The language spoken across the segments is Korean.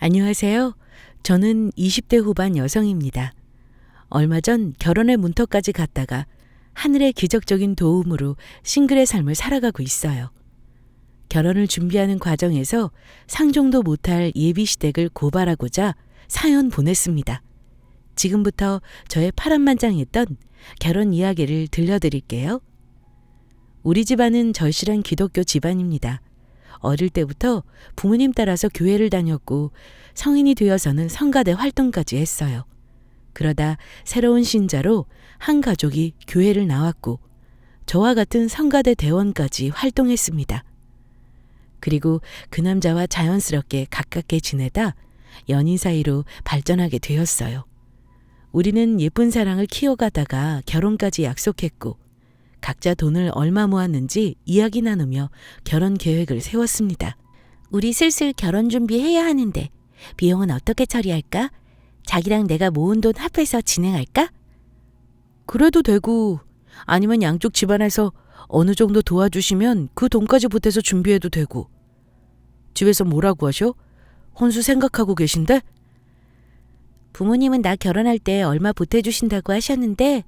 안녕하세요. 저는 20대 후반 여성입니다. 얼마 전 결혼의 문턱까지 갔다가 하늘의 기적적인 도움으로 싱글의 삶을 살아가고 있어요. 결혼을 준비하는 과정에서 상종도 못할 예비 시댁을 고발하고자 사연 보냈습니다. 지금부터 저의 파란만장했던 결혼 이야기를 들려드릴게요. 우리 집안은 절실한 기독교 집안입니다. 어릴 때부터 부모님 따라서 교회를 다녔고 성인이 되어서는 성가대 활동까지 했어요. 그러다 새로운 신자로 한 가족이 교회를 나왔고 저와 같은 성가대 대원까지 활동했습니다. 그리고 그 남자와 자연스럽게 가깝게 지내다 연인 사이로 발전하게 되었어요. 우리는 예쁜 사랑을 키워가다가 결혼까지 약속했고 각자 돈을 얼마 모았는지 이야기 나누며 결혼 계획을 세웠습니다. 우리 슬슬 결혼 준비해야 하는데 비용은 어떻게 처리할까? 자기랑 내가 모은 돈 합해서 진행할까? 그래도 되고 아니면 양쪽 집안에서 어느 정도 도와주시면 그 돈까지 보태서 준비해도 되고. 집에서 뭐라고 하셔? 혼수 생각하고 계신데? 부모님은 나 결혼할 때 얼마 보태주신다고 하셨는데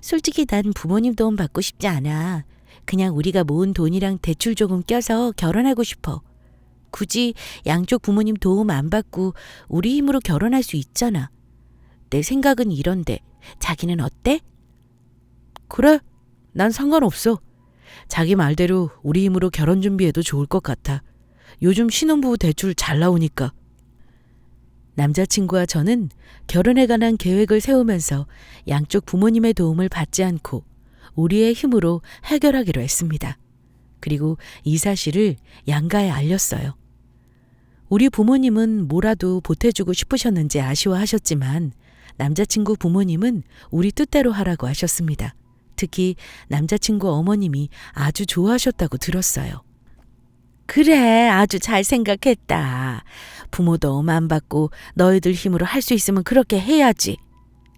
솔직히 난 부모님 도움 받고 싶지 않아. 그냥 우리가 모은 돈이랑 대출 조금 껴서 결혼하고 싶어. 굳이 양쪽 부모님 도움 안 받고 우리 힘으로 결혼할 수 있잖아. 내 생각은 이런데 자기는 어때? 그래, 난 상관없어. 자기 말대로 우리 힘으로 결혼 준비해도 좋을 것 같아. 요즘 신혼부부 대출 잘 나오니까. 남자친구와 저는 결혼에 관한 계획을 세우면서 양쪽 부모님의 도움을 받지 않고 우리의 힘으로 해결하기로 했습니다. 그리고 이 사실을 양가에 알렸어요. 우리 부모님은 뭐라도 보태주고 싶으셨는지 아쉬워하셨지만 남자친구 부모님은 우리 뜻대로 하라고 하셨습니다. 특히 남자친구 어머님이 아주 좋아하셨다고 들었어요. 그래, 아주 잘 생각했다. 부모 도움 안 받고 너희들 힘으로 할 수 있으면 그렇게 해야지.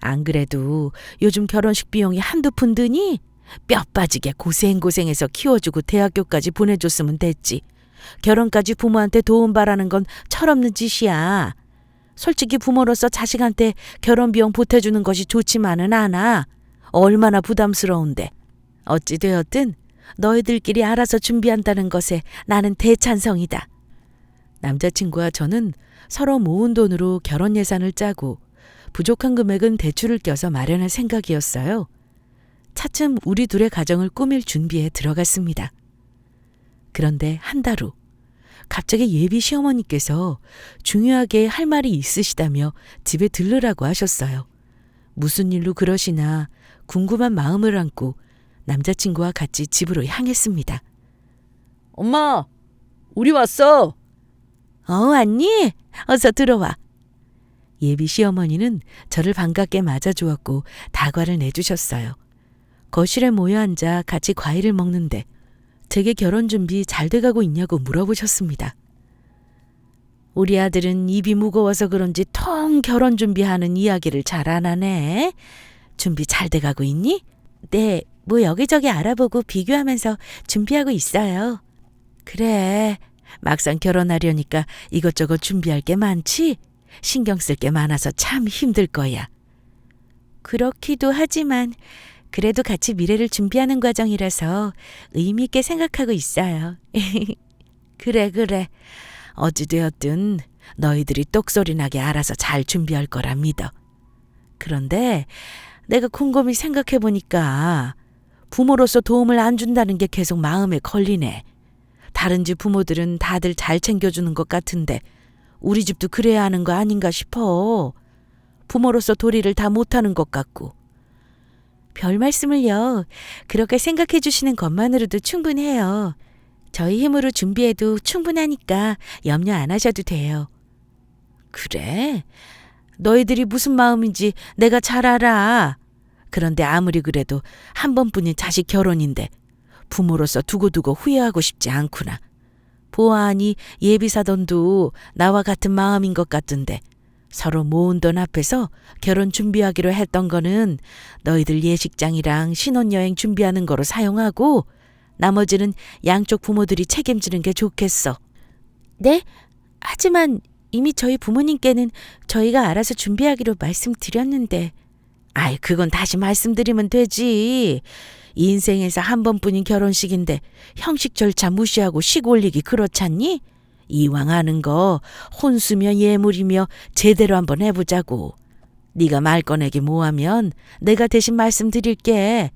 안 그래도 요즘 결혼식 비용이 한두 푼 드니? 뼈 빠지게 고생해서 키워주고 대학교까지 보내줬으면 됐지. 결혼까지 부모한테 도움 바라는 건 철없는 짓이야. 솔직히 부모로서 자식한테 결혼 비용 보태주는 것이 좋지만은 않아. 얼마나 부담스러운데. 어찌 되었든 너희들끼리 알아서 준비한다는 것에 나는 대찬성이다. 남자친구와 저는 서로 모은 돈으로 결혼 예산을 짜고 부족한 금액은 대출을 껴서 마련할 생각이었어요. 차츰 우리 둘의 가정을 꾸밀 준비에 들어갔습니다. 그런데 한 달 후 갑자기 예비 시어머니께서 중요하게 할 말이 있으시다며 집에 들르라고 하셨어요. 무슨 일로 그러시나 궁금한 마음을 안고 남자친구와 같이 집으로 향했습니다. 엄마, 우리 왔어. 왔니? 어서 들어와. 예비 시어머니는 저를 반갑게 맞아주었고 다과를 내주셨어요. 거실에 모여 앉아 같이 과일을 먹는데 제게 결혼 준비 잘 돼가고 있냐고 물어보셨습니다. 우리 아들은 입이 무거워서 그런지 통 결혼 준비하는 이야기를 잘 안 하네. 준비 잘 돼가고 있니? 네, 뭐 여기저기 알아보고 비교하면서 준비하고 있어요. 그래, 막상 결혼하려니까 이것저것 준비할 게 많지? 신경 쓸 게 많아서 참 힘들 거야. 그렇기도 하지만 그래도 같이 미래를 준비하는 과정이라서 의미 있게 생각하고 있어요. 그래. 어찌되었든 너희들이 똑소리 나게 알아서 잘 준비할 거라 믿어. 그런데 내가 곰곰이 생각해보니까 부모로서 도움을 안 준다는 게 계속 마음에 걸리네. 다른 집 부모들은 다들 잘 챙겨주는 것 같은데 우리 집도 그래야 하는 거 아닌가 싶어. 부모로서 도리를 다 못하는 것 같고. 별 말씀을요. 그렇게 생각해 주시는 것만으로도 충분해요. 저희 힘으로 준비해도 충분하니까 염려 안 하셔도 돼요. 그래? 너희들이 무슨 마음인지 내가 잘 알아. 그런데 아무리 그래도 한 번뿐인 자식 결혼인데 부모로서 두고두고 후회하고 싶지 않구나. 보아하니 예비사돈도 나와 같은 마음인 것 같던데 서로 모은 돈 앞에서 결혼 준비하기로 했던 거는 너희들 예식장이랑 신혼여행 준비하는 거로 사용하고 나머지는 양쪽 부모들이 책임지는 게 좋겠어. 네? 하지만 이미 저희 부모님께는 저희가 알아서 준비하기로 말씀드렸는데. 아이, 그건 다시 말씀드리면 되지. 인생에서 한 번뿐인 결혼식인데 형식 절차 무시하고 식 올리기 그렇잖니? 이왕 하는 거 혼수며 예물이며 제대로 한번 해보자고. 네가 말 꺼내기 뭐하면 내가 대신 말씀드릴게.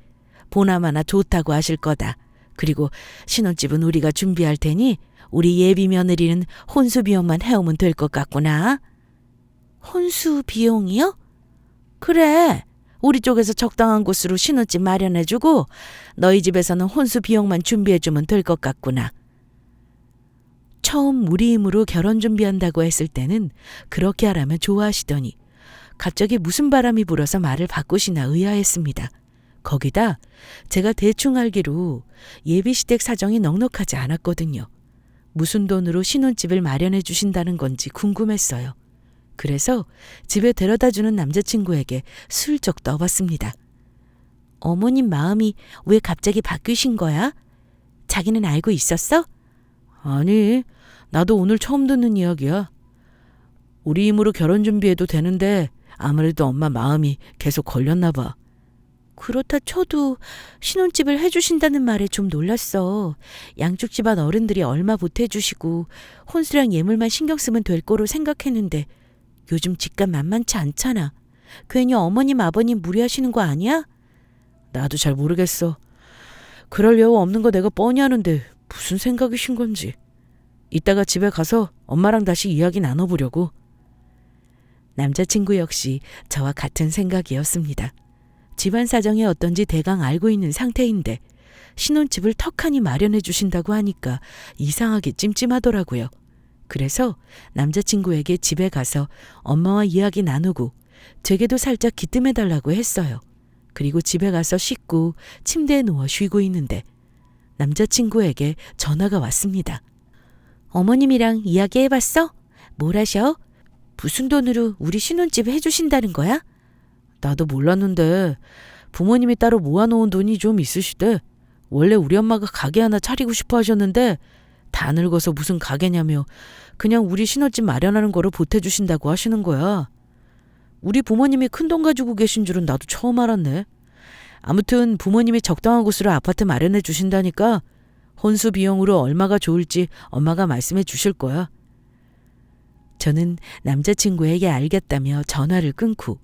보나마나 좋다고 하실 거다. 그리고 신혼집은 우리가 준비할 테니 우리 예비 며느리는 혼수 비용만 해오면 될 것 같구나. 혼수 비용이요? 그래. 우리 쪽에서 적당한 곳으로 신혼집 마련해주고 너희 집에서는 혼수 비용만 준비해주면 될 것 같구나. 처음 우리 힘으로 결혼 준비한다고 했을 때는 그렇게 하라면 좋아하시더니 갑자기 무슨 바람이 불어서 말을 바꾸시나 의아했습니다. 거기다 제가 대충 알기로 예비시댁 사정이 넉넉하지 않았거든요. 무슨 돈으로 신혼집을 마련해 주신다는 건지 궁금했어요. 그래서 집에 데려다주는 남자친구에게 슬쩍 떠봤습니다. 어머님 마음이 왜 갑자기 바뀌신 거야? 자기는 알고 있었어? 아니, 나도 오늘 처음 듣는 이야기야. 우리 힘으로 결혼 준비해도 되는데 아무래도 엄마 마음이 계속 걸렸나 봐. 그렇다 쳐도 신혼집을 해주신다는 말에 좀 놀랐어. 양쪽 집안 어른들이 얼마 보태주시고 혼수랑 예물만 신경 쓰면 될 거로 생각했는데 요즘 집값 만만치 않잖아. 괜히 어머님 아버님 무리하시는 거 아니야? 나도 잘 모르겠어. 그럴 여유 없는 거 내가 뻔히 아는데 무슨 생각이신 건지. 이따가 집에 가서 엄마랑 다시 이야기 나눠보려고. 남자친구 역시 저와 같은 생각이었습니다. 집안 사정이 어떤지 대강 알고 있는 상태인데 신혼집을 턱하니 마련해 주신다고 하니까 이상하게 찜찜하더라고요. 그래서 남자친구에게 집에 가서 엄마와 이야기 나누고 제게도 살짝 기뜸해달라고 했어요. 그리고 집에 가서 씻고 침대에 누워 쉬고 있는데 남자친구에게 전화가 왔습니다. 어머님이랑 이야기해봤어? 뭘 하셔? 무슨 돈으로 우리 신혼집 해주신다는 거야? 나도 몰랐는데 부모님이 따로 모아놓은 돈이 좀 있으시대. 원래 우리 엄마가 가게 하나 차리고 싶어 하셨는데 다 늙어서 무슨 가게냐며 그냥 우리 신혼집 마련하는 거로 보태주신다고 하시는 거야. 우리 부모님이 큰돈 가지고 계신 줄은 나도 처음 알았네. 아무튼 부모님이 적당한 곳으로 아파트 마련해 주신다니까 혼수 비용으로 얼마가 좋을지 엄마가 말씀해 주실 거야. 저는 남자친구에게 알겠다며 전화를 끊고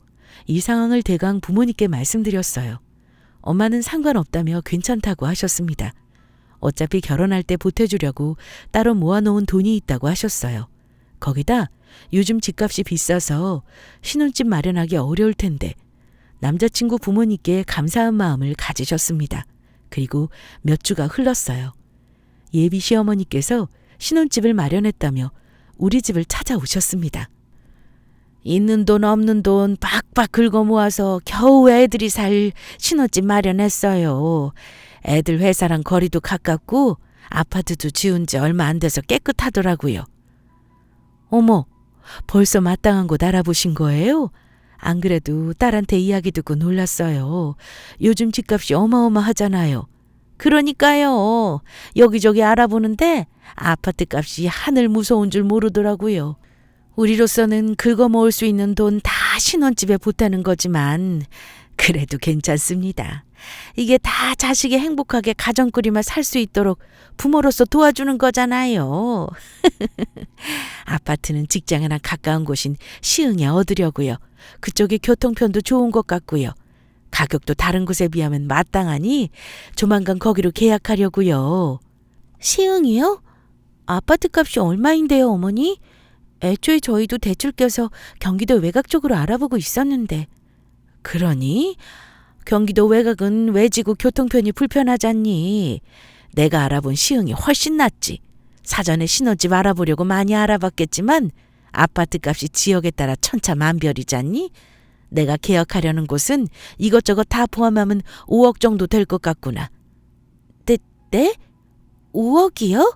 이 상황을 대강 부모님께 말씀드렸어요. 엄마는 상관없다며 괜찮다고 하셨습니다. 어차피 결혼할 때 보태주려고 따로 모아놓은 돈이 있다고 하셨어요. 거기다 요즘 집값이 비싸서 신혼집 마련하기 어려울 텐데 남자친구 부모님께 감사한 마음을 가지셨습니다. 그리고 몇 주가 흘렀어요. 예비 시어머니께서 신혼집을 마련했다며 우리 집을 찾아오셨습니다. 있는 돈 없는 돈 빡빡 긁어 모아서 겨우 애들이 살 신혼집 마련했어요. 애들 회사랑 거리도 가깝고 아파트도 지은 지 얼마 안 돼서 깨끗하더라고요. 어머, 벌써 마땅한 곳 알아보신 거예요? 안 그래도 딸한테 이야기 듣고 놀랐어요. 요즘 집값이 어마어마하잖아요. 그러니까요. 여기저기 알아보는데 아파트 값이 하늘 무서운 줄 모르더라고요. 우리로서는 긁어모을 수 있는 돈 다 신혼집에 보태는 거지만 그래도 괜찮습니다. 이게 다 자식이 행복하게 가정꾸리며 살 수 있도록 부모로서 도와주는 거잖아요. 아파트는 직장이랑 가까운 곳인 시흥에 얻으려고요. 그쪽이 교통편도 좋은 것 같고요. 가격도 다른 곳에 비하면 마땅하니 조만간 거기로 계약하려고요. 시흥이요? 아파트 값이 얼마인데요, 어머니? 애초에 저희도 대출 껴서 경기도 외곽 쪽으로 알아보고 있었는데. 그러니? 경기도 외곽은 외지고 교통편이 불편하잖니. 내가 알아본 시흥이 훨씬 낫지. 사전에 신혼집 알아보려고 많이 알아봤겠지만 아파트 값이 지역에 따라 천차만별이잖니. 내가 계약하려는 곳은 이것저것 다 포함하면 5억 정도 될 것 같구나. 네? 5억이요?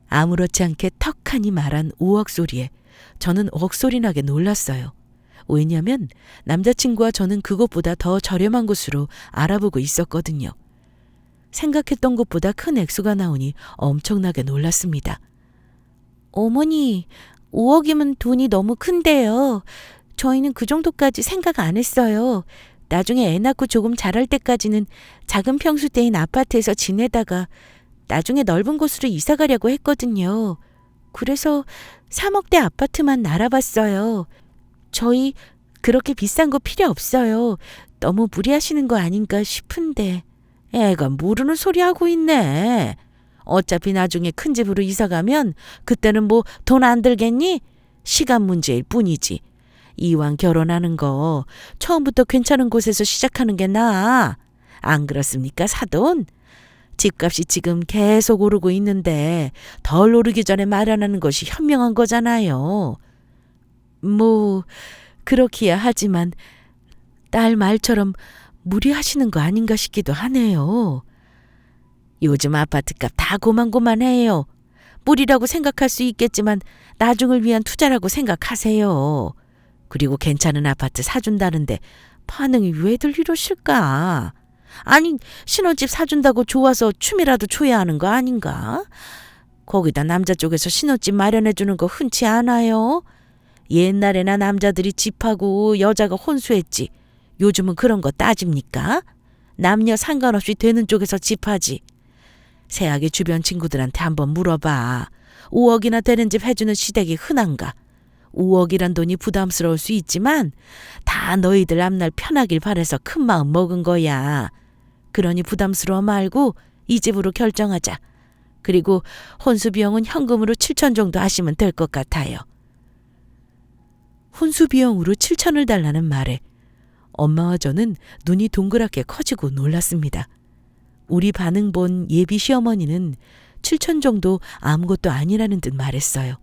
아무렇지 않게 턱하니 말한 5억 소리에 저는 억소리 나게 놀랐어요. 왜냐하면 남자친구와 저는 그것보다 더 저렴한 곳으로 알아보고 있었거든요. 생각했던 것보다 큰 액수가 나오니 엄청나게 놀랐습니다. 어머니, 5억이면 돈이 너무 큰데요. 저희는 그 정도까지 생각 안 했어요. 나중에 애 낳고 조금 자랄 때까지는 작은 평수대인 아파트에서 지내다가 나중에 넓은 곳으로 이사 가려고 했거든요. 그래서 3억대 아파트만 알아봤어요. 저희 그렇게 비싼 거 필요 없어요. 너무 무리하시는 거 아닌가 싶은데. 애가 모르는 소리 하고 있네. 어차피 나중에 큰 집으로 이사 가면 그때는 뭐 돈 안 들겠니? 시간 문제일 뿐이지. 이왕 결혼하는 거 처음부터 괜찮은 곳에서 시작하는 게 나아. 안 그렇습니까, 사돈? 집값이 지금 계속 오르고 있는데 덜 오르기 전에 마련하는 것이 현명한 거잖아요. 뭐 그렇기야 하지만 딸 말처럼 무리하시는 거 아닌가 싶기도 하네요. 요즘 아파트값 다 고만고만해요. 무리라고 생각할 수 있겠지만 나중을 위한 투자라고 생각하세요. 그리고 괜찮은 아파트 사준다는데 반응이 왜들 이러실까? 아니, 신혼집 사준다고 좋아서 춤이라도 춰야 하는 거 아닌가? 거기다 남자 쪽에서 신혼집 마련해주는 거 흔치 않아요? 옛날에나 남자들이 집하고 여자가 혼수했지. 요즘은 그런 거 따집니까? 남녀 상관없이 되는 쪽에서 집하지. 세하게 주변 친구들한테 한번 물어봐. 5억이나 되는 집 해주는 시댁이 흔한가? 5억이란 돈이 부담스러울 수 있지만 다 너희들 앞날 편하길 바래서 큰 마음 먹은 거야. 그러니 부담스러워 말고 이 집으로 결정하자. 그리고 혼수 비용은 현금으로 7천 정도 하시면 될 것 같아요. 혼수 비용으로 7천을 달라는 말에 엄마와 저는 눈이 동그랗게 커지고 놀랐습니다. 우리 반응 본 예비 시어머니는 7천 정도 아무것도 아니라는 듯 말했어요.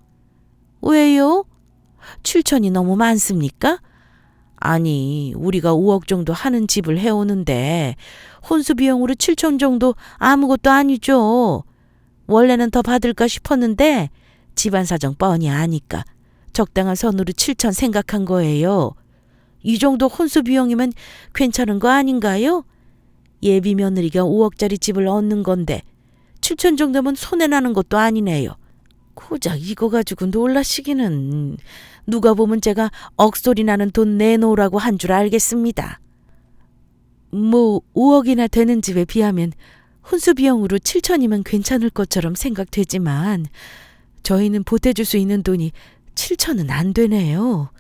왜요? 7천이 너무 많습니까? 아니, 우리가 5억 정도 하는 집을 해오는데 혼수 비용으로 7천 정도 아무것도 아니죠. 원래는 더 받을까 싶었는데 집안 사정 뻔히 아니까 적당한 선으로 7천 생각한 거예요. 이 정도 혼수 비용이면 괜찮은 거 아닌가요? 예비 며느리가 5억짜리 집을 얻는 건데 7천 정도면 손해나는 것도 아니네요. 고작 이거 가지고 놀라시기는. 누가 보면 제가 억소리 나는 돈 내놓으라고 한 줄 알겠습니다. 뭐 5억이나 되는 집에 비하면 혼수 비용으로 7천이면 괜찮을 것처럼 생각되지만 저희는 보태줄 수 있는 돈이 7천은 안 되네요.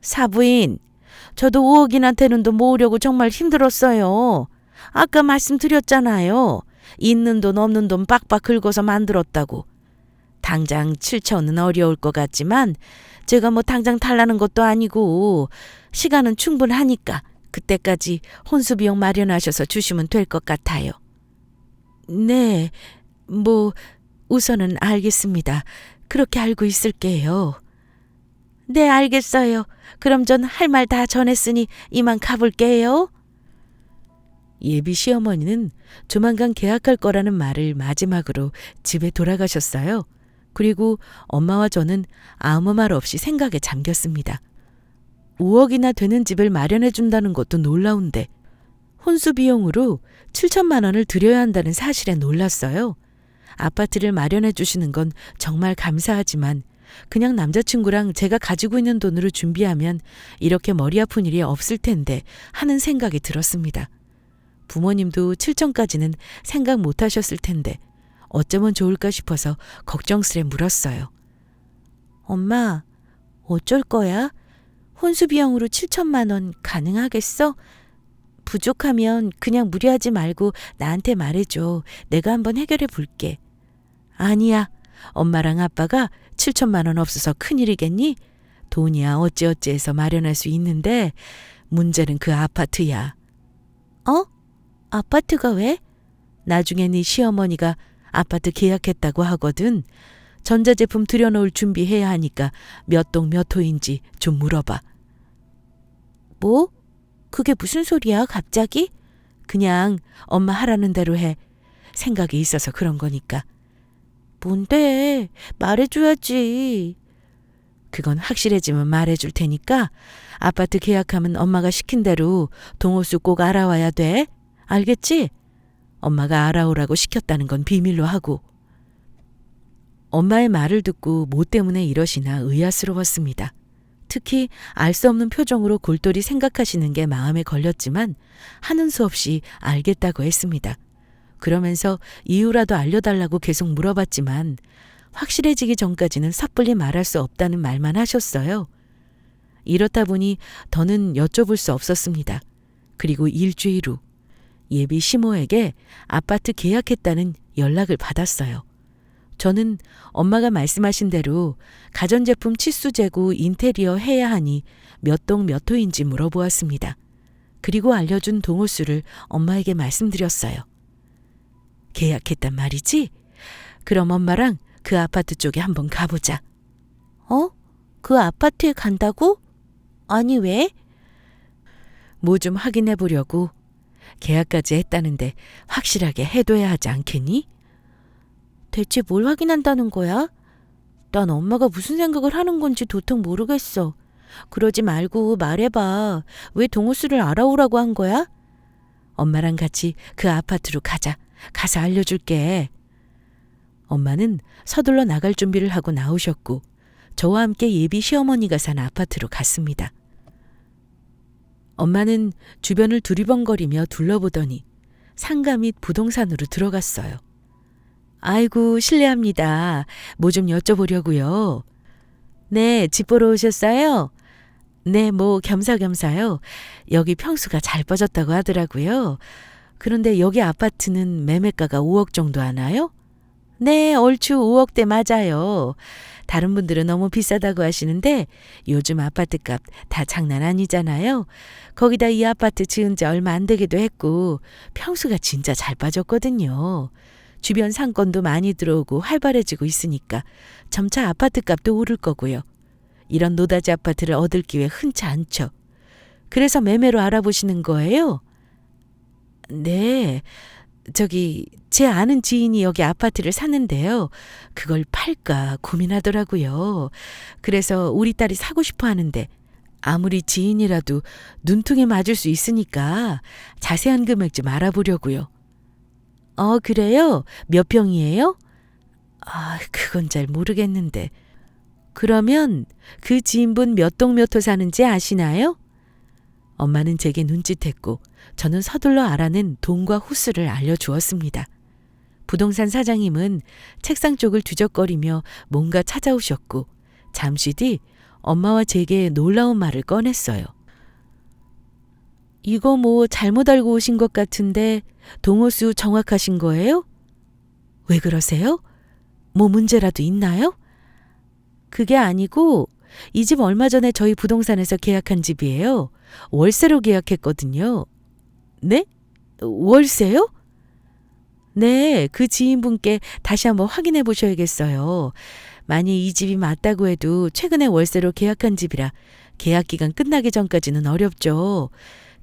사부인, 저도 5억이나 되는 돈 모으려고 정말 힘들었어요. 아까 말씀드렸잖아요. 있는 돈 없는 돈 빡빡 긁어서 만들었다고. 당장 7천은 어려울 것 같지만 제가 뭐 당장 달라는 것도 아니고 시간은 충분하니까 그때까지 혼수 비용 마련하셔서 주시면 될 것 같아요. 네, 뭐 우선은 알겠습니다. 그렇게 알고 있을게요. 네, 알겠어요. 그럼 전 할 말 다 전했으니 이만 가볼게요. 예비 시어머니는 조만간 계약할 거라는 말을 마지막으로 집에 돌아가셨어요. 그리고 엄마와 저는 아무 말 없이 생각에 잠겼습니다. 5억이나 되는 집을 마련해 준다는 것도 놀라운데 혼수 비용으로 7천만 원을 들여야 한다는 사실에 놀랐어요. 아파트를 마련해 주시는 건 정말 감사하지만 그냥 남자친구랑 제가 가지고 있는 돈으로 준비하면 이렇게 머리 아픈 일이 없을 텐데 하는 생각이 들었습니다. 부모님도 7천까지는 생각 못 하셨을 텐데 어쩌면 좋을까 싶어서 걱정스레 물었어요. 엄마, 어쩔 거야? 혼수 비용으로 7천만 원 가능하겠어? 부족하면 그냥 무리하지 말고 나한테 말해줘. 내가 한번 해결해 볼게. 아니야. 엄마랑 아빠가 7천만 원 없어서 큰일이겠니? 돈이야 어찌어찌해서 마련할 수 있는데 문제는 그 아파트야. 어? 아파트가 왜? 나중에 네 시어머니가 아파트 계약했다고 하거든. 전자제품 들여놓을 준비해야 하니까 몇 동 몇 호인지 좀 물어봐. 뭐? 그게 무슨 소리야 갑자기? 그냥 엄마 하라는 대로 해. 생각이 있어서 그런 거니까. 뭔데? 말해줘야지. 그건 확실해지면 말해줄 테니까 아파트 계약하면 엄마가 시킨 대로 동호수 꼭 알아와야 돼. 알겠지? 엄마가 알아오라고 시켰다는 건 비밀로 하고. 엄마의 말을 듣고 뭐 때문에 이러시나 의아스러웠습니다. 특히 알 수 없는 표정으로 골똘히 생각하시는 게 마음에 걸렸지만 하는 수 없이 알겠다고 했습니다. 그러면서 이유라도 알려달라고 계속 물어봤지만 확실해지기 전까지는 섣불리 말할 수 없다는 말만 하셨어요. 이렇다 보니 더는 여쭤볼 수 없었습니다. 그리고 일주일 후 예비 시모에게 아파트 계약했다는 연락을 받았어요. 저는 엄마가 말씀하신 대로 가전제품 치수 재고 인테리어 해야 하니 몇 동 몇 호인지 물어보았습니다. 그리고 알려준 동호수를 엄마에게 말씀드렸어요. 계약했단 말이지? 그럼 엄마랑 그 아파트 쪽에 한번 가보자. 그 아파트에 간다고? 아니 왜? 뭐 좀 확인해 보려고. 계약까지 했다는데 확실하게 해둬야 하지 않겠니? 대체 뭘 확인한다는 거야? 난 엄마가 무슨 생각을 하는 건지 도통 모르겠어. 그러지 말고 말해봐. 왜 동호수를 알아오라고 한 거야? 엄마랑 같이 그 아파트로 가자. 가서 알려줄게. 엄마는 서둘러 나갈 준비를 하고 나오셨고 저와 함께 예비 시어머니가 사는 아파트로 갔습니다. 엄마는 주변을 두리번거리며 둘러보더니 상가 및 부동산으로 들어갔어요. 아이고 실례합니다. 뭐 좀 여쭤보려고요. 네, 집 보러 오셨어요? 네, 뭐 겸사겸사요. 여기 평수가 잘 빠졌다고 하더라고요. 그런데 여기 아파트는 매매가가 5억 정도 하나요? 네, 얼추 5억대 맞아요. 다른 분들은 너무 비싸다고 하시는데 요즘 아파트값 다 장난 아니잖아요. 거기다 이 아파트 지은 지 얼마 안 되기도 했고 평수가 진짜 잘 빠졌거든요. 주변 상권도 많이 들어오고 활발해지고 있으니까 점차 아파트값도 오를 거고요. 이런 노다지 아파트를 얻을 기회 흔치 않죠. 그래서 매매로 알아보시는 거예요? 네. 제 아는 지인이 여기 아파트를 사는데요. 그걸 팔까 고민하더라고요. 그래서 우리 딸이 사고 싶어 하는데 아무리 지인이라도 눈퉁이 맞을 수 있으니까 자세한 금액 좀 알아보려고요. 그래요? 몇 평이에요? 그건 잘 모르겠는데. 그러면 그 지인분 몇 동 몇 호 사는지 아시나요? 엄마는 제게 눈짓했고 저는 서둘러 알아낸 동과 호수를 알려주었습니다. 부동산 사장님은 책상 쪽을 뒤적거리며 뭔가 찾아오셨고 잠시 뒤 엄마와 제게 놀라운 말을 꺼냈어요. 이거 뭐 잘못 알고 오신 것 같은데 동호수 정확하신 거예요? 왜 그러세요? 뭐 문제라도 있나요? 그게 아니고 이 집 얼마 전에 저희 부동산에서 계약한 집이에요. 월세로 계약했거든요. 네? 월세요? 네, 그 지인분께 다시 한번 확인해 보셔야겠어요. 만약 이 집이 맞다고 해도 최근에 월세로 계약한 집이라 계약 기간 끝나기 전까지는 어렵죠.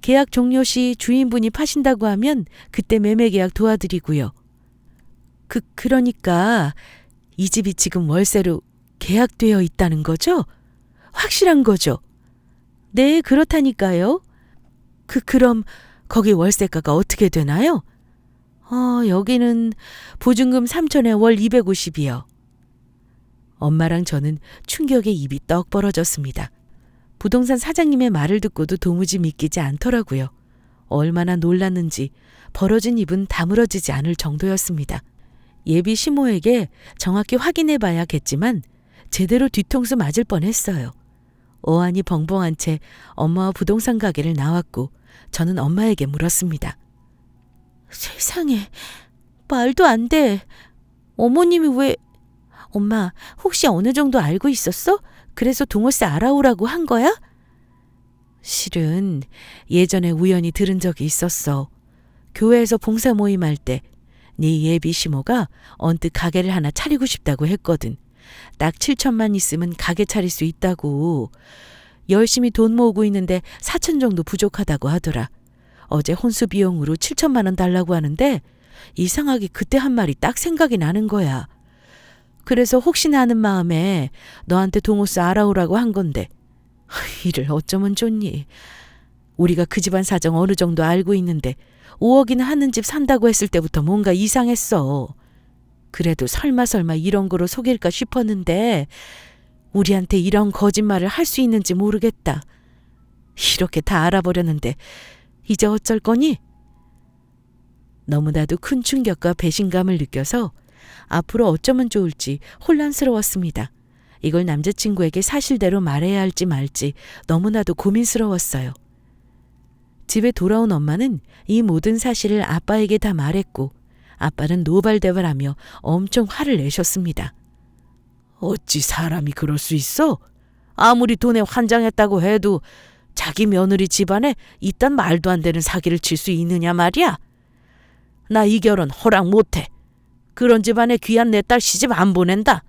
계약 종료 시 주인분이 파신다고 하면 그때 매매 계약 도와드리고요. 그러니까 이 집이 지금 월세로 계약되어 있다는 거죠? 확실한 거죠? 네, 그렇다니까요. 그럼 거기 월세가가 어떻게 되나요? 여기는 보증금 3천에 월 250이요. 엄마랑 저는 충격에 입이 떡 벌어졌습니다. 부동산 사장님의 말을 듣고도 도무지 믿기지 않더라고요. 얼마나 놀랐는지 벌어진 입은 다물어지지 않을 정도였습니다. 예비 시모에게 정확히 확인해 봐야겠지만 제대로 뒤통수 맞을 뻔했어요. 어안이 벙벙한 채 엄마와 부동산 가게를 나왔고 저는 엄마에게 물었습니다. 세상에, 말도 안 돼. 어머님이 왜... 엄마, 혹시 어느 정도 알고 있었어? 그래서 동호세 알아오라고 한 거야? 실은 예전에 우연히 들은 적이 있었어. 교회에서 봉사 모임할 때 네 예비 시모가 언뜻 가게를 하나 차리고 싶다고 했거든. 딱 7천만 있으면 가게 차릴 수 있다고. 열심히 돈 모으고 있는데 4천 정도 부족하다고 하더라. 어제 혼수 비용으로 7천만 원 달라고 하는데 이상하게 그때 한 말이 딱 생각이 나는 거야. 그래서 혹시나 하는 마음에 너한테 동호수 알아오라고 한 건데 이를 어쩌면 좋니. 우리가 그 집안 사정 어느 정도 알고 있는데 5억이나 하는 집 산다고 했을 때부터 뭔가 이상했어. 그래도 설마 이런 거로 속일까 싶었는데 우리한테 이런 거짓말을 할 수 있는지 모르겠다. 이렇게 다 알아버렸는데 이제 어쩔 거니? 너무나도 큰 충격과 배신감을 느껴서 앞으로 어쩌면 좋을지 혼란스러웠습니다. 이걸 남자친구에게 사실대로 말해야 할지 말지 너무나도 고민스러웠어요. 집에 돌아온 엄마는 이 모든 사실을 아빠에게 다 말했고 아빠는 노발대발하며 엄청 화를 내셨습니다. 어찌 사람이 그럴 수 있어? 아무리 돈에 환장했다고 해도 자기 며느리 집안에 이딴 말도 안 되는 사기를 칠 수 있느냐 말이야. 나 이 결혼 허락 못해. 그런 집안에 귀한 내 딸 시집 안 보낸다.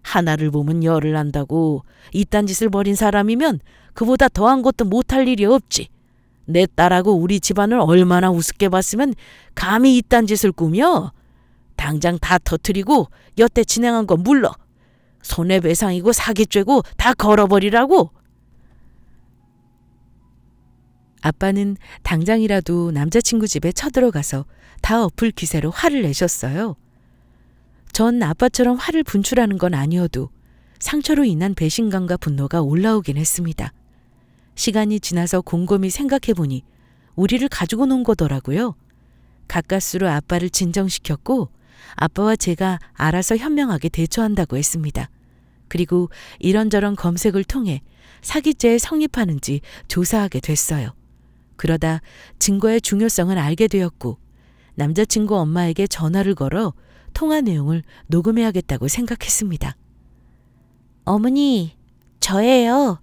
하나를 보면 열을 난다고. 이딴 짓을 벌인 사람이면 그보다 더한 것도 못할 일이 없지. 내 딸하고 우리 집안을 얼마나 우습게 봤으면 감히 이딴 짓을 꾸며? 당장 다 터뜨리고 여태 진행한 거 물러. 손해배상이고 사기죄고 다 걸어버리라고. 아빠는 당장이라도 남자친구 집에 쳐들어가서 다 엎을 기세로 화를 내셨어요. 전 아빠처럼 화를 분출하는 건 아니어도 상처로 인한 배신감과 분노가 올라오긴 했습니다. 시간이 지나서 곰곰이 생각해보니 우리를 가지고 논 거더라고요. 가까스로 아빠를 진정시켰고 아빠와 제가 알아서 현명하게 대처한다고 했습니다. 그리고 이런저런 검색을 통해 사기죄에 성립하는지 조사하게 됐어요. 그러다 증거의 중요성을 알게 되었고 남자친구 엄마에게 전화를 걸어 통화 내용을 녹음해야겠다고 생각했습니다. 어머니, 저예요.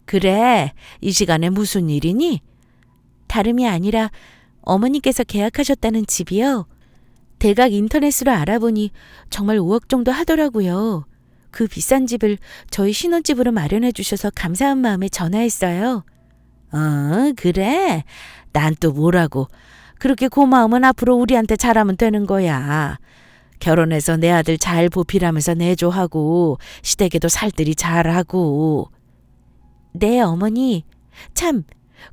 그래, 이 시간에 무슨 일이니? 다름이 아니라 어머니께서 계약하셨다는 집이요. 대각 인터넷으로 알아보니 정말 5억 정도 하더라고요. 그 비싼 집을 저희 신혼집으로 마련해 주셔서 감사한 마음에 전화했어요. 그래? 난 또 뭐라고. 그렇게 고마우면 앞으로 우리한테 잘하면 되는 거야. 결혼해서 내 아들 잘 보필하면서 내조하고 시댁에도 살뜰히 잘하고. 네, 어머니. 참,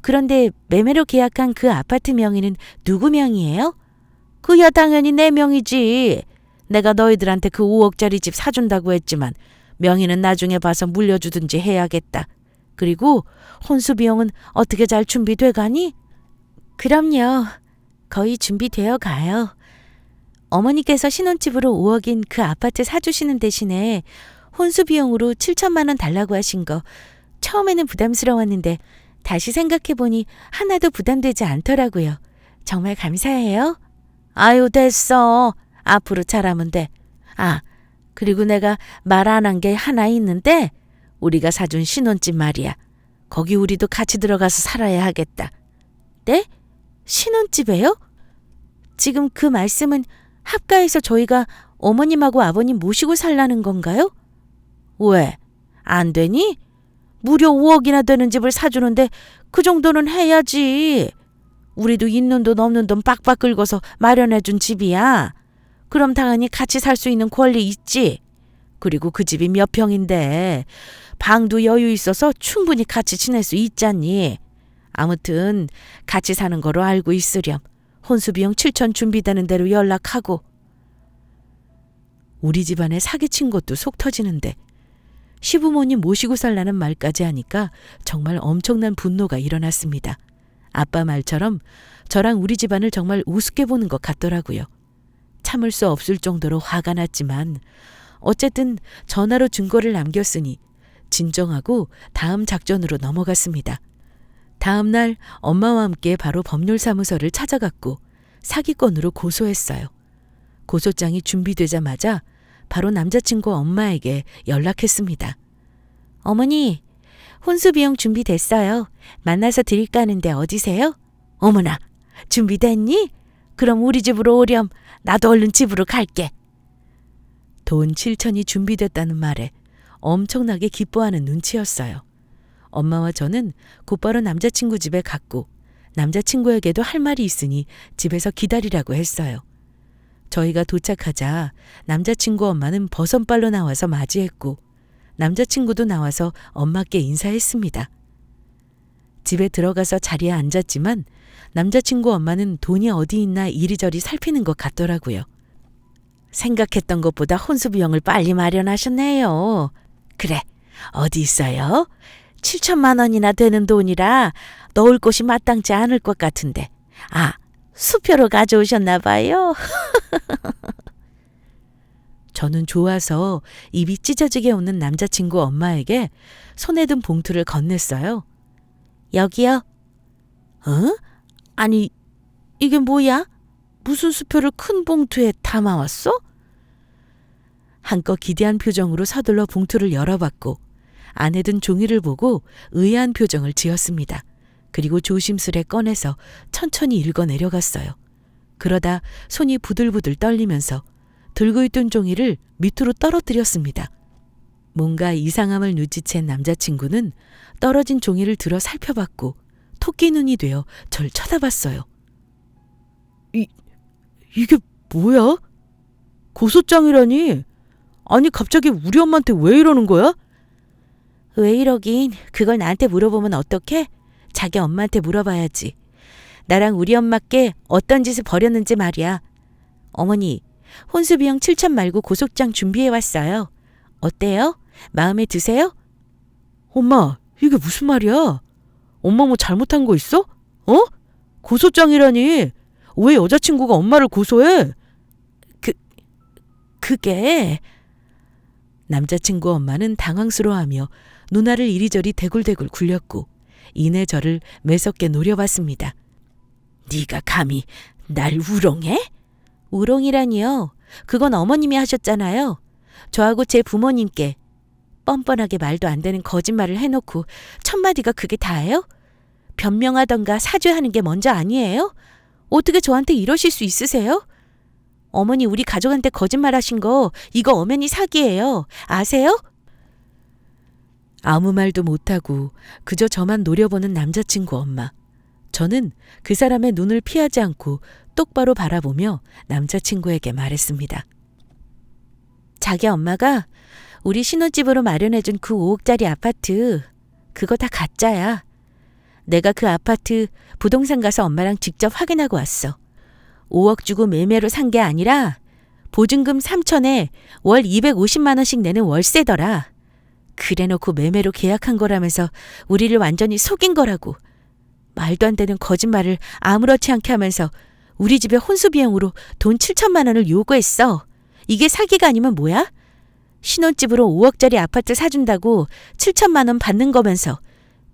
그런데 매매로 계약한 그 아파트 명의는 누구 명의예요? 그야 당연히 내 명의지. 내가 너희들한테 그 5억짜리 집 사준다고 했지만 명의는 나중에 봐서 물려주든지 해야겠다. 그리고 혼수 비용은 어떻게 잘 준비돼 가니? 그럼요. 거의 준비되어 가요. 어머니께서 신혼집으로 5억인 그 아파트 사주시는 대신에 혼수 비용으로 7천만 원 달라고 하신 거 처음에는 부담스러웠는데 다시 생각해보니 하나도 부담되지 않더라고요. 정말 감사해요. 아유, 됐어. 앞으로 잘하면 돼. 아, 그리고 내가 말 안 한 게 하나 있는데 우리가 사준 신혼집 말이야. 거기 우리도 같이 들어가서 살아야 하겠다. 네? 신혼집에요? 지금 그 말씀은 합가해서 저희가 어머님하고 아버님 모시고 살라는 건가요? 왜? 안 되니? 무려 5억이나 되는 집을 사주는데 그 정도는 해야지. 우리도 있는 돈 없는 돈 빡빡 긁어서 마련해준 집이야. 그럼 당연히 같이 살 수 있는 권리 있지. 그리고 그 집이 몇 평인데 방도 여유 있어서 충분히 같이 지낼 수 있잖니. 아무튼 같이 사는 거로 알고 있으렴. 혼수비용 7천 준비되는 대로 연락하고. 우리 집안에 사기친 것도 속 터지는데 시부모님 모시고 살라는 말까지 하니까 정말 엄청난 분노가 일어났습니다. 아빠 말처럼 저랑 우리 집안을 정말 우습게 보는 것 같더라고요. 참을 수 없을 정도로 화가 났지만 어쨌든 전화로 증거를 남겼으니 진정하고 다음 작전으로 넘어갔습니다. 다음 날 엄마와 함께 바로 법률사무소를 찾아갔고 사기건으로 고소했어요. 고소장이 준비되자마자 바로 남자친구 엄마에게 연락했습니다. 어머니, 혼수비용 준비됐어요. 만나서 드릴까 하는데 어디세요? 어머나, 준비됐니? 그럼 우리 집으로 오렴. 나도 얼른 집으로 갈게. 돈 7천이 준비됐다는 말에 엄청나게 기뻐하는 눈치였어요. 엄마와 저는 곧바로 남자친구 집에 갔고 남자친구에게도 할 말이 있으니 집에서 기다리라고 했어요. 저희가 도착하자 남자친구 엄마는 버선발로 나와서 맞이했고 남자친구도 나와서 엄마께 인사했습니다. 집에 들어가서 자리에 앉았지만 남자친구 엄마는 돈이 어디 있나 이리저리 살피는 것 같더라고요. 생각했던 것보다 혼수 비용을 빨리 마련하셨네요. 그래, 어디 있어요? 7천만 원이나 되는 돈이라 넣을 곳이 마땅치 않을 것 같은데. 아, 수표로 가져오셨나 봐요. 저는 좋아서 입이 찢어지게 웃는 남자친구 엄마에게 손에 든 봉투를 건넸어요. 여기요. 어? 아니, 이게 뭐야? 무슨 수표를 큰 봉투에 담아왔어? 한껏 기대한 표정으로 서둘러 봉투를 열어봤고 안에 든 종이를 보고 의아한 표정을 지었습니다. 그리고 조심스레 꺼내서 천천히 읽어 내려갔어요. 그러다 손이 부들부들 떨리면서 들고 있던 종이를 밑으로 떨어뜨렸습니다. 뭔가 이상함을 눈치챈 남자친구는 떨어진 종이를 들어 살펴봤고 토끼 눈이 되어 절 쳐다봤어요. 이게 뭐야? 고소장이라니? 아니 갑자기 우리 엄마한테 왜 이러는 거야? 왜 이러긴 그걸 나한테 물어보면 어떡해? 자기 엄마한테 물어봐야지. 나랑 우리 엄마께 어떤 짓을 벌였는지 말이야. 어머니, 혼수비용 7천 말고 고소장 준비해왔어요. 어때요? 마음에 드세요? 엄마, 이게 무슨 말이야? 엄마 뭐 잘못한 거 있어? 어? 고소장이라니? 왜 여자친구가 엄마를 고소해? 그게... 남자친구 엄마는 당황스러워하며 누나를 이리저리 대굴대굴 굴렸고 이내 저를 매섭게 노려봤습니다. 네가 감히 날 우롱해? 우롱이라니요. 그건 어머님이 하셨잖아요. 저하고 제 부모님께 뻔뻔하게 말도 안 되는 거짓말을 해놓고 첫마디가 그게 다예요? 변명하던가 사죄하는 게 먼저 아니에요? 어떻게 저한테 이러실 수 있으세요? 어머니 우리 가족한테 거짓말하신 거 이거 엄연히 사기예요. 아세요? 아무 말도 못하고 그저 저만 노려보는 남자친구 엄마. 저는 그 사람의 눈을 피하지 않고 똑바로 바라보며 남자친구에게 말했습니다. 자기 엄마가 우리 신혼집으로 마련해준 그 5억짜리 아파트 그거 다 가짜야. 내가 그 아파트 부동산 가서 엄마랑 직접 확인하고 왔어. 5억 주고 매매로 산 게 아니라 보증금 3천에 월 250만 원씩 내는 월세더라. 그래놓고 매매로 계약한 거라면서 우리를 완전히 속인 거라고. 말도 안 되는 거짓말을 아무렇지 않게 하면서 우리 집에 혼수 비용으로 돈 7천만 원을 요구했어. 이게 사기가 아니면 뭐야? 신혼집으로 5억짜리 아파트 사준다고 7천만 원 받는 거면서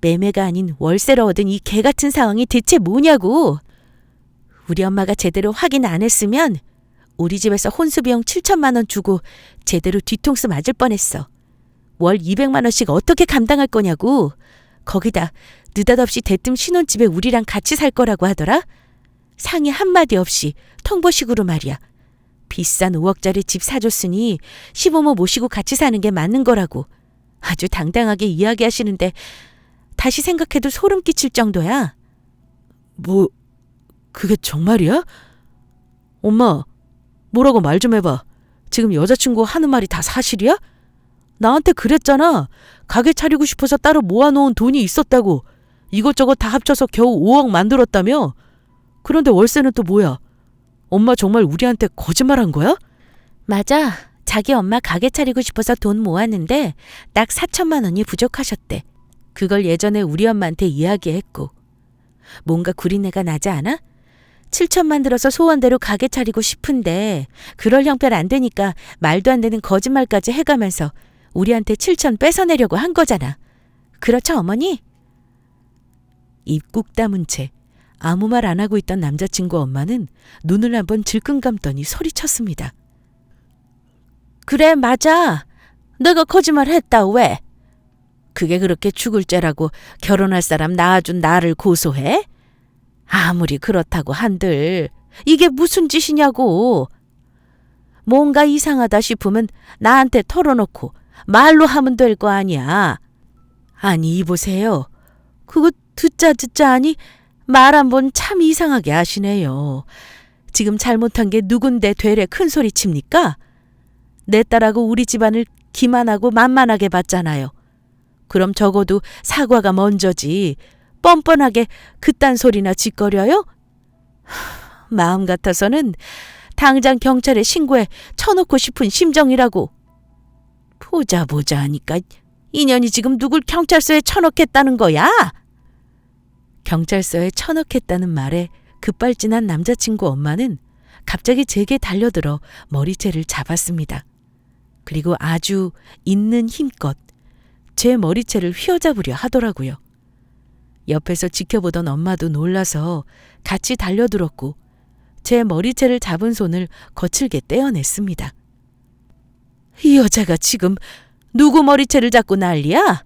매매가 아닌 월세로 얻은 이 개같은 상황이 대체 뭐냐고. 우리 엄마가 제대로 확인 안 했으면 우리 집에서 혼수비용 7천만 원 주고 제대로 뒤통수 맞을 뻔했어. 월 200만 원씩 어떻게 감당할 거냐고. 거기다 느닷없이 대뜸 신혼집에 우리랑 같이 살 거라고 하더라. 상의 한마디 없이 통보식으로 말이야. 비싼 5억짜리 집 사줬으니 시부모 모시고 같이 사는 게 맞는 거라고. 아주 당당하게 이야기하시는데 다시 생각해도 소름 끼칠 정도야. 뭐... 그게 정말이야? 엄마, 뭐라고 말 좀 해봐. 지금 여자친구 하는 말이 다 사실이야? 나한테 그랬잖아. 가게 차리고 싶어서 따로 모아놓은 돈이 있었다고. 이것저것 다 합쳐서 겨우 5억 만들었다며? 그런데 월세는 또 뭐야? 엄마 정말 우리한테 거짓말한 거야? 맞아. 자기 엄마 가게 차리고 싶어서 돈 모았는데 딱 4천만 원이 부족하셨대. 그걸 예전에 우리 엄마한테 이야기했고. 뭔가 구린내가 나지 않아? 7천만 들어서 소원대로 가게 차리고 싶은데 그럴 형편 안 되니까 말도 안 되는 거짓말까지 해가면서 우리한테 7천 뺏어내려고 한 거잖아. 그렇죠, 어머니? 입 꾹 다문 채 아무 말 안 하고 있던 남자친구 엄마는 눈을 한번 질끈 감더니 소리쳤습니다. 그래, 맞아. 내가 거짓말 했다, 왜? 그게 그렇게 죽을 죄라고 결혼할 사람 낳아준 나를 고소해? 아무리 그렇다고 한들 이게 무슨 짓이냐고. 뭔가 이상하다 싶으면 나한테 털어놓고 말로 하면 될 거 아니야. 아니 이보세요. 그거 듣자 하니 말 한 번 참 이상하게 하시네요. 지금 잘못한 게 누군데 되레 큰 소리 칩니까? 내 딸하고 우리 집안을 기만하고 만만하게 봤잖아요. 그럼 적어도 사과가 먼저지. 뻔뻔하게 그딴 소리나 짓거려요? 마음 같아서는 당장 경찰에 신고해 쳐놓고 싶은 심정이라고. 보자 하니까 인연이 지금 누굴 경찰서에 쳐넣겠다는 거야? 경찰서에 쳐넣겠다는 말에 급발진한 남자친구 엄마는 갑자기 제게 달려들어 머리채를 잡았습니다. 그리고 아주 있는 힘껏 제 머리채를 휘어잡으려 하더라고요. 옆에서 지켜보던 엄마도 놀라서 같이 달려들었고 제 머리채를 잡은 손을 거칠게 떼어냈습니다. 이 여자가 지금 누구 머리채를 잡고 난리야?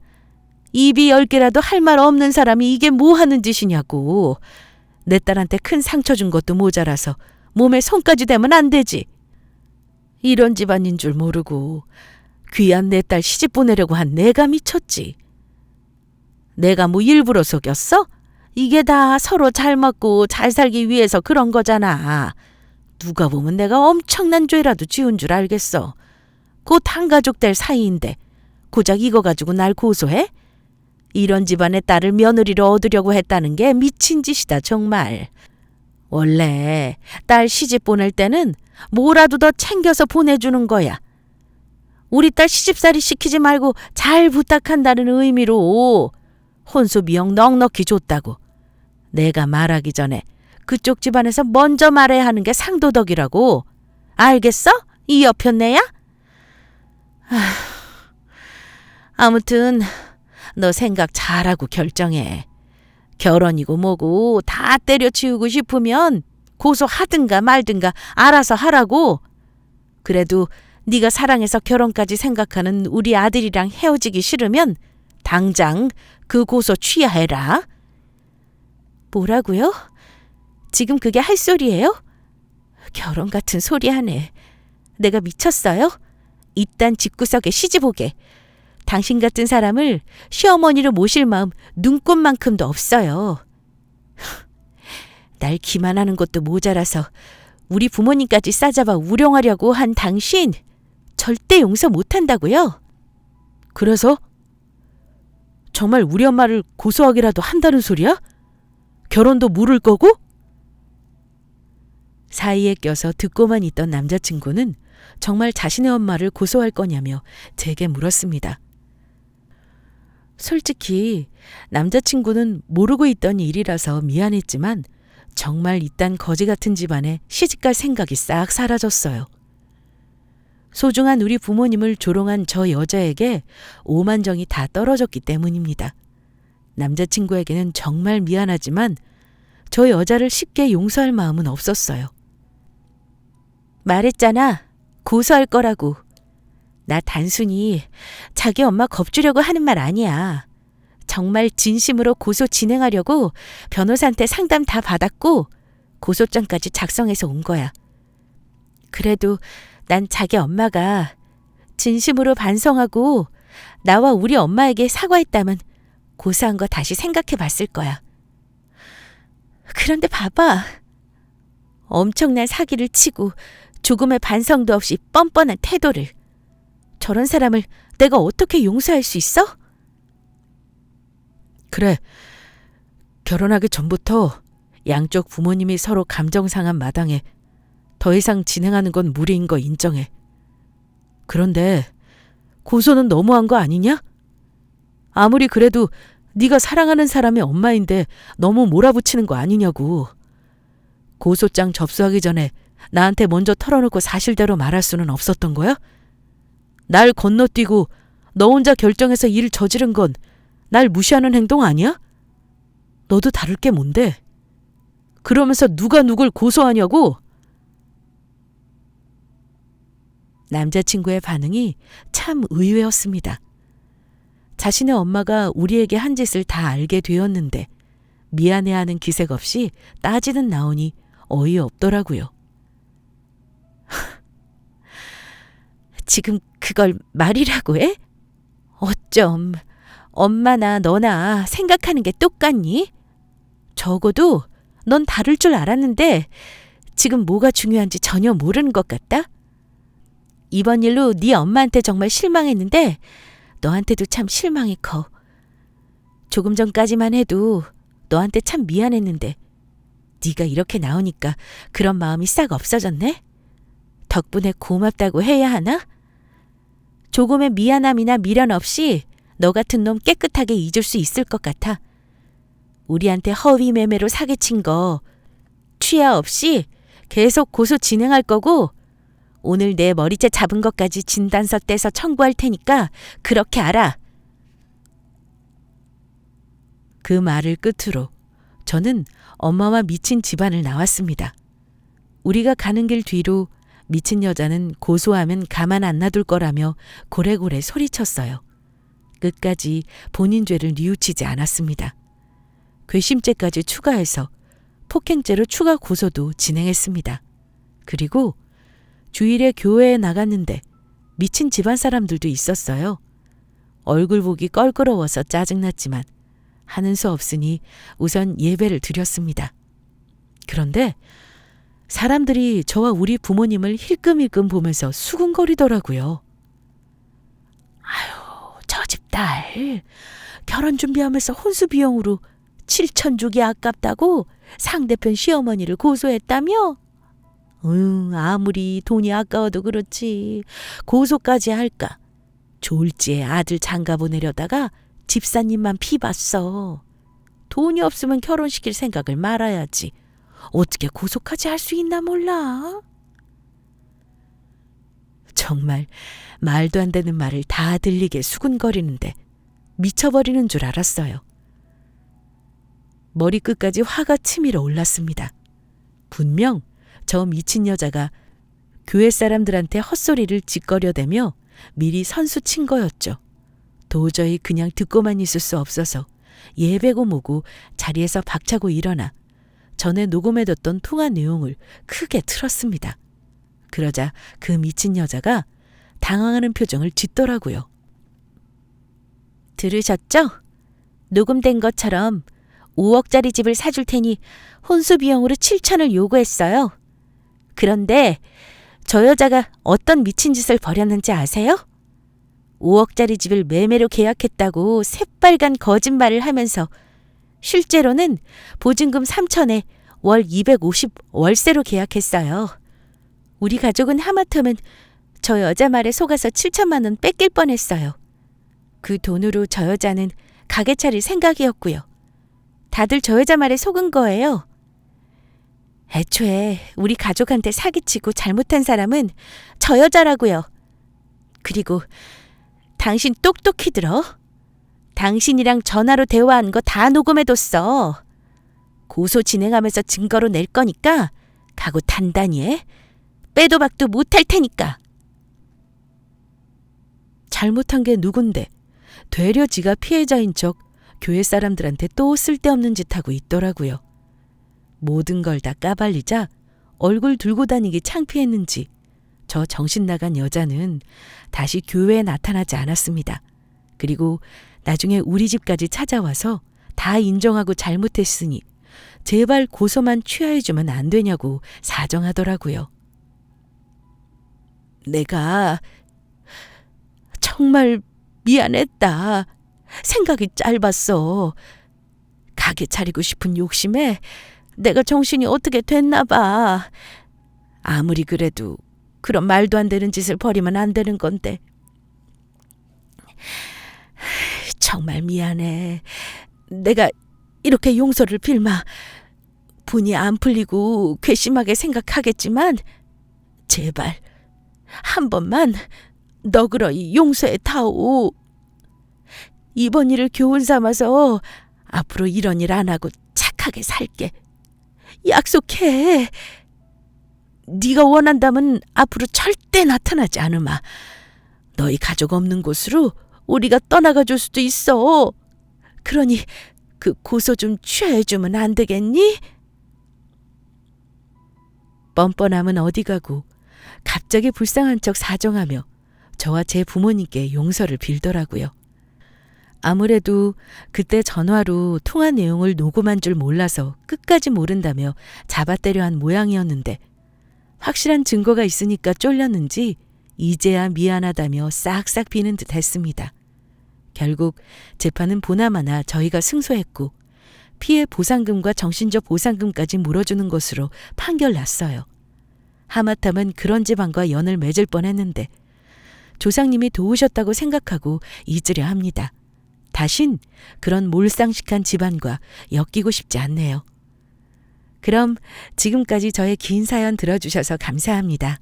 입이 10개라도 할 말 없는 사람이 이게 뭐 하는 짓이냐고. 내 딸한테 큰 상처 준 것도 모자라서 몸에 손까지 대면 안 되지. 이런 집안인 줄 모르고 귀한 내 딸 시집 보내려고 한 내가 미쳤지. 내가 뭐 일부러 속였어? 이게 다 서로 잘 맞고 잘 살기 위해서 그런 거잖아. 누가 보면 내가 엄청난 죄라도 지은 줄 알겠어. 곧 한가족 될 사이인데 고작 이거 가지고 날 고소해? 이런 집안의 딸을 며느리로 얻으려고 했다는 게 미친 짓이다 정말. 원래 딸 시집 보낼 때는 뭐라도 더 챙겨서 보내주는 거야. 우리 딸 시집살이 시키지 말고 잘 부탁한다는 의미로 혼수 비용 넉넉히 줬다고. 내가 말하기 전에 그쪽 집안에서 먼저 말해야 하는 게 상도덕이라고. 알겠어? 이 여편네야? 아무튼 너 생각 잘하고 결정해. 결혼이고 뭐고 다 때려치우고 싶으면 고소하든가 말든가 알아서 하라고. 그래도 네가 사랑해서 결혼까지 생각하는 우리 아들이랑 헤어지기 싫으면 당장 그 고소 취하해라. 뭐라고요? 지금 그게 할 소리예요? 결혼 같은 소리 하네. 내가 미쳤어요? 이딴 집구석에 시집 오게. 당신 같은 사람을 시어머니로 모실 마음 눈꼽만큼도 없어요. 날 기만하는 것도 모자라서 우리 부모님까지 싸잡아 우롱하려고 한 당신 절대 용서 못한다고요? 그래서? 정말 우리 엄마를 고소하기라도 한다는 소리야? 결혼도 물을 거고? 사이에 껴서 듣고만 있던 남자친구는 정말 자신의 엄마를 고소할 거냐며 제게 물었습니다. 솔직히 남자친구는 모르고 있던 일이라서 미안했지만 정말 이딴 거지 같은 집안에 시집갈 생각이 싹 사라졌어요. 소중한 우리 부모님을 조롱한 저 여자에게 오만정이 다 떨어졌기 때문입니다. 남자친구에게는 정말 미안하지만 저 여자를 쉽게 용서할 마음은 없었어요. 말했잖아. 고소할 거라고. 나 단순히 자기 엄마 겁주려고 하는 말 아니야. 정말 진심으로 고소 진행하려고 변호사한테 상담 다 받았고 고소장까지 작성해서 온 거야. 그래도 난 자기 엄마가 진심으로 반성하고 나와 우리 엄마에게 사과했다면 고소한 거 다시 생각해 봤을 거야. 그런데 봐봐. 엄청난 사기를 치고 조금의 반성도 없이 뻔뻔한 태도를. 저런 사람을 내가 어떻게 용서할 수 있어? 그래. 결혼하기 전부터 양쪽 부모님이 서로 감정 상한 마당에 더 이상 진행하는 건 무리인 거 인정해. 그런데 고소는 너무한 거 아니냐? 아무리 그래도 네가 사랑하는 사람의 엄마인데 너무 몰아붙이는 거 아니냐고. 고소장 접수하기 전에 나한테 먼저 털어놓고 사실대로 말할 수는 없었던 거야? 날 건너뛰고 너 혼자 결정해서 일을 저지른 건 날 무시하는 행동 아니야? 너도 다를 게 뭔데? 그러면서 누가 누굴 고소하냐고? 남자친구의 반응이 참 의외였습니다. 자신의 엄마가 우리에게 한 짓을 다 알게 되었는데 미안해하는 기색 없이 따지는 나오니 어이없더라고요. 지금 그걸 말이라고 해? 어쩜 엄마나 너나 생각하는 게 똑같니? 적어도 넌 다를 줄 알았는데 지금 뭐가 중요한지 전혀 모르는 것 같다? 이번 일로 네 엄마한테 정말 실망했는데 너한테도 참 실망이 커. 조금 전까지만 해도 너한테 참 미안했는데 네가 이렇게 나오니까 그런 마음이 싹 없어졌네? 덕분에 고맙다고 해야 하나? 조금의 미안함이나 미련 없이 너 같은 놈 깨끗하게 잊을 수 있을 것 같아. 우리한테 허위 매매로 사기친 거 취하 없이 계속 고소 진행할 거고 오늘 내 머리채 잡은 것까지 진단서 떼서 청구할 테니까 그렇게 알아. 그 말을 끝으로 저는 엄마와 미친 집안을 나왔습니다. 우리가 가는 길 뒤로 미친 여자는 고소하면 가만 안 놔둘 거라며 고래고래 소리쳤어요. 끝까지 본인 죄를 뉘우치지 않았습니다. 괘씸죄까지 추가해서 폭행죄로 추가 고소도 진행했습니다. 그리고 주일에 교회에 나갔는데 미친 집안 사람들도 있었어요. 얼굴 보기 껄끄러워서 짜증났지만 하는 수 없으니 우선 예배를 드렸습니다. 그런데 사람들이 저와 우리 부모님을 힐끔힐끔 보면서 수군거리더라고요. 아유, 저 집 딸 결혼 준비하면서 혼수 비용으로 7천 주기 아깝다고 상대편 시어머니를 고소했다며? 아무리 돈이 아까워도 그렇지 고소까지 할까? 졸지에 아들 장가 보내려다가 집사님만 피봤어. 돈이 없으면 결혼시킬 생각을 말아야지. 어떻게 고소까지 할 수 있나 몰라. 정말 말도 안 되는 말을 다 들리게 수군거리는데 미쳐버리는 줄 알았어요. 머리끝까지 화가 치밀어 올랐습니다. 분명 저 미친 여자가 교회 사람들한테 헛소리를 짓거려대며 미리 선수 친 거였죠. 도저히 그냥 듣고만 있을 수 없어서 예배고 뭐고 자리에서 박차고 일어나 전에 녹음해뒀던 통화 내용을 크게 틀었습니다. 그러자 그 미친 여자가 당황하는 표정을 짓더라고요. 들으셨죠? 녹음된 것처럼 5억짜리 집을 사줄 테니 혼수 비용으로 7천을 요구했어요. 그런데 저 여자가 어떤 미친 짓을 벌였는지 아세요? 5억짜리 집을 매매로 계약했다고 새빨간 거짓말을 하면서 실제로는 보증금 3천에 월 250 월세로 계약했어요. 우리 가족은 하마터면 저 여자 말에 속아서 7천만 원 뺏길 뻔했어요. 그 돈으로 저 여자는 가게 차릴 생각이었고요. 다들 저 여자 말에 속은 거예요. 애초에 우리 가족한테 사기치고 잘못한 사람은 저 여자라고요. 그리고 당신 똑똑히 들어. 당신이랑 전화로 대화한 거 다 녹음해뒀어. 고소 진행하면서 증거로 낼 거니까 각오 단단히 해. 빼도 박도 못할 테니까. 잘못한 게 누군데 되려 지가 피해자인 척 교회 사람들한테 또 쓸데없는 짓 하고 있더라고요. 모든 걸 다 까발리자 얼굴 들고 다니기 창피했는지 저 정신 나간 여자는 다시 교회에 나타나지 않았습니다. 그리고 나중에 우리 집까지 찾아와서 다 인정하고 잘못했으니 제발 고소만 취하해주면 안 되냐고 사정하더라고요. 내가 정말 미안했다. 생각이 짧았어. 가게 차리고 싶은 욕심에 내가 정신이 어떻게 됐나 봐. 아무리 그래도 그런 말도 안 되는 짓을 벌이면 안 되는 건데. 정말 미안해. 내가 이렇게 용서를 빌마. 분이 안 풀리고 괘씸하게 생각하겠지만 제발 한 번만 너그러이 용서해 타오. 이번 일을 교훈 삼아서 앞으로 이런 일 안 하고 착하게 살게. 약속해. 네가 원한다면 앞으로 절대 나타나지 않으마. 너희 가족 없는 곳으로 우리가 떠나가 줄 수도 있어. 그러니 그 고소 좀 취하해주면 안 되겠니? 뻔뻔함은 어디 가고 갑자기 불쌍한 척 사정하며 저와 제 부모님께 용서를 빌더라고요. 아무래도 그때 전화로 통화 내용을 녹음한 줄 몰라서 끝까지 모른다며 잡아떼려 한 모양이었는데 확실한 증거가 있으니까 쫄렸는지 이제야 미안하다며 싹싹 비는 듯 했습니다. 결국 재판은 보나마나 저희가 승소했고 피해 보상금과 정신적 보상금까지 물어주는 것으로 판결 났어요. 하마터면 그런 집안과 연을 맺을 뻔했는데 조상님이 도우셨다고 생각하고 잊으려 합니다. 다신 그런 몰상식한 집안과 엮이고 싶지 않네요. 그럼 지금까지 저의 긴 사연 들어주셔서 감사합니다.